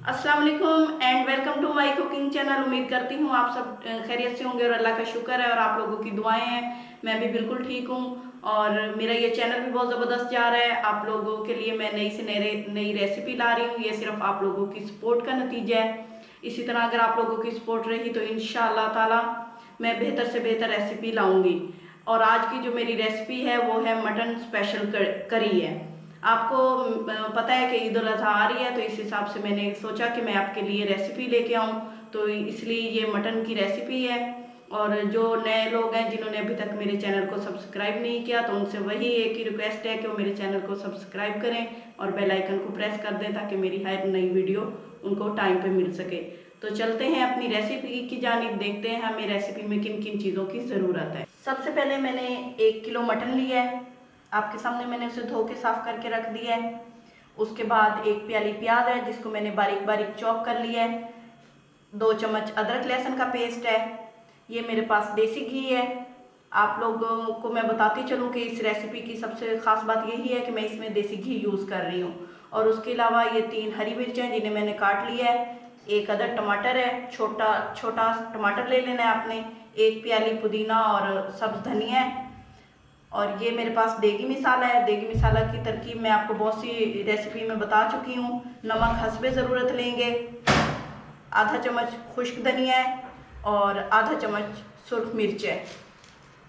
अस्सलाम वालेकुम and welcome to my cooking channel. उम्मीद करती हूँ आप सब खैरियत से होंगे और अल्लाह का शुक्र है और आप लोगों की दुआएं हैं। मैं भी बिल्कुल ठीक हूँ और मेरा ये चैनल भी बहुत ज़बरदस्त जा रहा है। आप लोगों के लिए मैं नई से नई रेसिपी ला रही हूँ। ये सिर्फ आप लोगों की सपोर्ट का नतीजा है। इसी तरह अगर आप लोगों की सपोर्ट रही तो इंशाअल्लाह ताला मैं बेहतर से बेहतर रेसिपी लाऊंगी। और आज की जो मेरी रेसिपी है वो है मटन स्पेशल करी है। आपको पता है कि ईद उल अज़हा आ रही है, तो इस हिसाब से मैंने सोचा कि मैं आपके लिए रेसिपी लेके आऊँ। तो इसलिए ये मटन की रेसिपी है। और जो नए लोग हैं जिन्होंने अभी तक मेरे चैनल को सब्सक्राइब नहीं किया, तो उनसे वही एक ही रिक्वेस्ट है कि वो मेरे चैनल को सब्सक्राइब करें और बेल आइकन को प्रेस कर दें ताकि मेरी हर नई वीडियो उनको टाइम पे मिल सके। तो चलते हैं अपनी रेसिपी की जानिब, देखते हैं हमें रेसिपी में किन किन चीज़ों की ज़रूरत है। सबसे पहले मैंने 1 किलो मटन लिया है। आपके सामने मैंने उसे धो के साफ करके रख दिया है। उसके बाद 1 प्याली प्याज है जिसको मैंने बारीक बारीक चॉप कर लिया है। 2 चम्मच अदरक लहसुन का पेस्ट है। ये मेरे पास देसी घी है। आप लोगों को मैं बताती चलूँ कि इस रेसिपी की सबसे ख़ास बात यही है कि मैं इसमें देसी घी यूज़ कर रही हूँ। और उसके अलावा ये 3 हरी मिर्चें जिन्हें मैंने काट लिया है। 1 अदर टमाटर है, छोटा छोटा टमाटर ले लेना है आपने। 1 प्याली पुदीना और सब्ज़ धनिया है। और ये मेरे पास देगी मसाला है। देगी मसाला की तरकीब मैं आपको बहुत सी रेसिपी में बता चुकी हूँ। नमक हस्बे ज़रूरत लेंगे। आधा चम्मच खुश्क धनिया है और आधा चम्मच सुर्ख मिर्च है।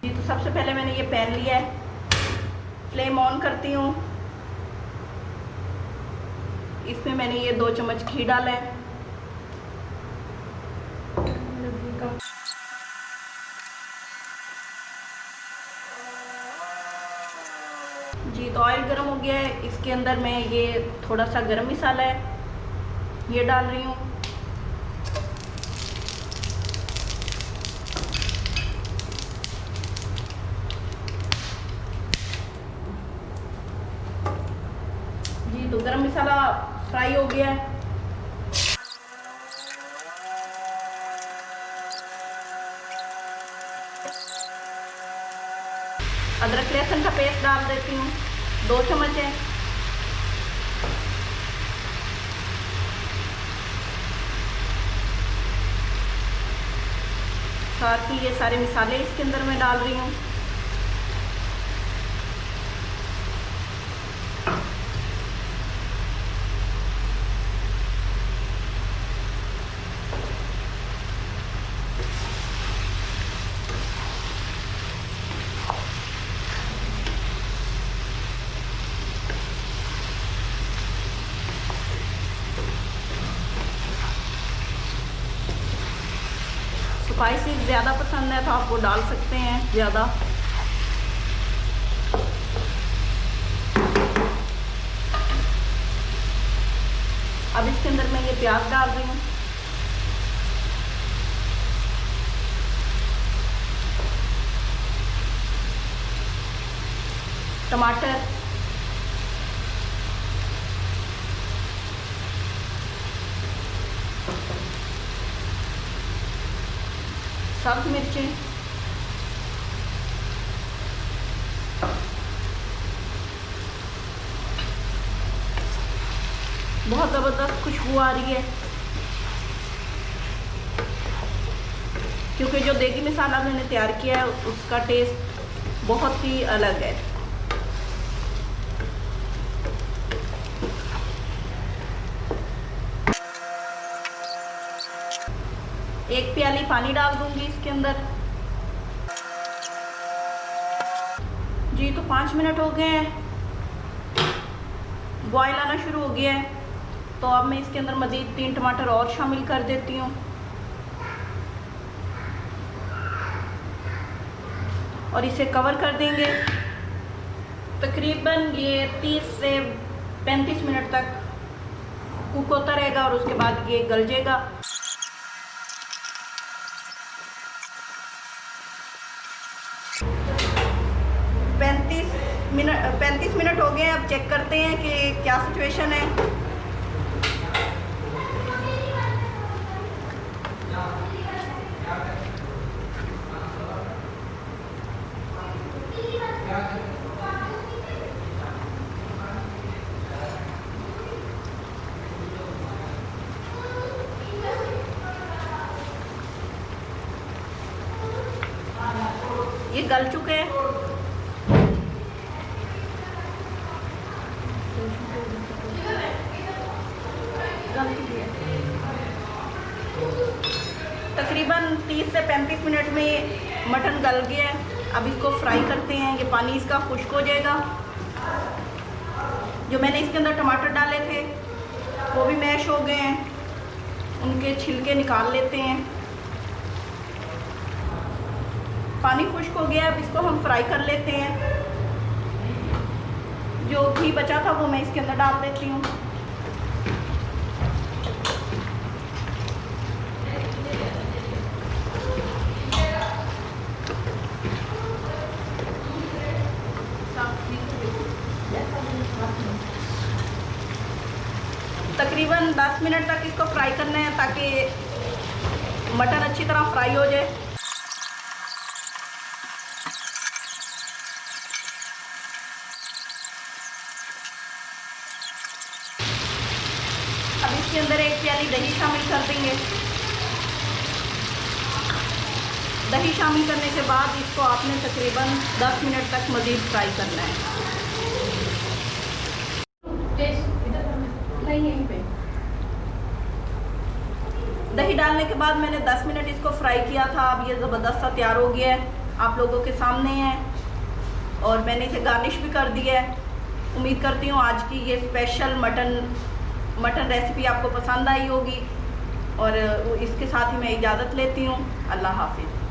जी, तो सबसे पहले मैंने ये पैन लिया है। फ्लेम ऑन करती हूँ। इसमें मैंने ये 2 चम्मच घी डाला है। जी, तो ऑयल गर्म हो गया है। इसके अंदर मैं ये थोड़ा सा गरम मसाला है ये डाल रही हूँ। जी, तो गरम मसाला फ्राई हो गया है। अदरक लहसुन का पेस्ट डाल देती हूँ, 2 चम्मच है। साथ ही ये सारे मसाले इसके अंदर मैं डाल रही हूँ। स्पाइसी ज़्यादा पसंद है तो आप वो डाल सकते हैं ज़्यादा। अब इसके अंदर मैं ये प्याज डाल रही हूँ। टमाटर, सब्ज मिर्चें, बहुत ज़बरदस्त खुशबू आ रही है क्योंकि जो देगी मसाला मैंने तैयार किया है उसका टेस्ट बहुत ही अलग है। एक प्याली पानी डाल दूंगी इसके अंदर। जी, तो 5 मिनट हो गए हैं, बॉयल आना शुरू हो गया है। तो अब मैं इसके अंदर मज़ीद 3 टमाटर और शामिल कर देती हूँ और इसे कवर कर देंगे। तकरीबन ये 30 से 35 मिनट तक कुक होता रहेगा और उसके बाद ये गल जाएगा। 35 मिनट हो गए हैं। अब चेक करते हैं कि क्या सिचुएशन है। ये गल चुके हैं। तकरीबन 30 से 35 मिनट में मटन गल गया है। अब इसको फ्राई करते हैं। ये पानी इसका खुश्क हो जाएगा। जो मैंने इसके अंदर टमाटर डाले थे वो भी मैश हो गए हैं, उनके छिलके निकाल लेते हैं। पानी खुश्क हो गया। अब इसको हम फ्राई कर लेते हैं। जो घी बचा था वो मैं इसके अंदर डाल देती हूँ। तकरीबन 10 मिनट तक इसको फ्राई करना है ताकि मटन अच्छी तरह फ्राई हो जाए। अब इसके अंदर 1 प्याली दही शामिल कर देंगे। दही शामिल करने के बाद इसको आपने तकरीबन 10 मिनट तक मज़ीद फ्राई करना है। यहीं पे दही डालने के बाद मैंने 10 मिनट इसको फ्राई किया था। अब ये ज़बरदस्त सा तैयार हो गया है, आप लोगों के सामने है और मैंने इसे गार्निश भी कर दिया है। उम्मीद करती हूँ आज की ये स्पेशल मटन रेसिपी आपको पसंद आई होगी और इसके साथ ही मैं इजाज़त लेती हूँ। अल्लाह हाफिज़।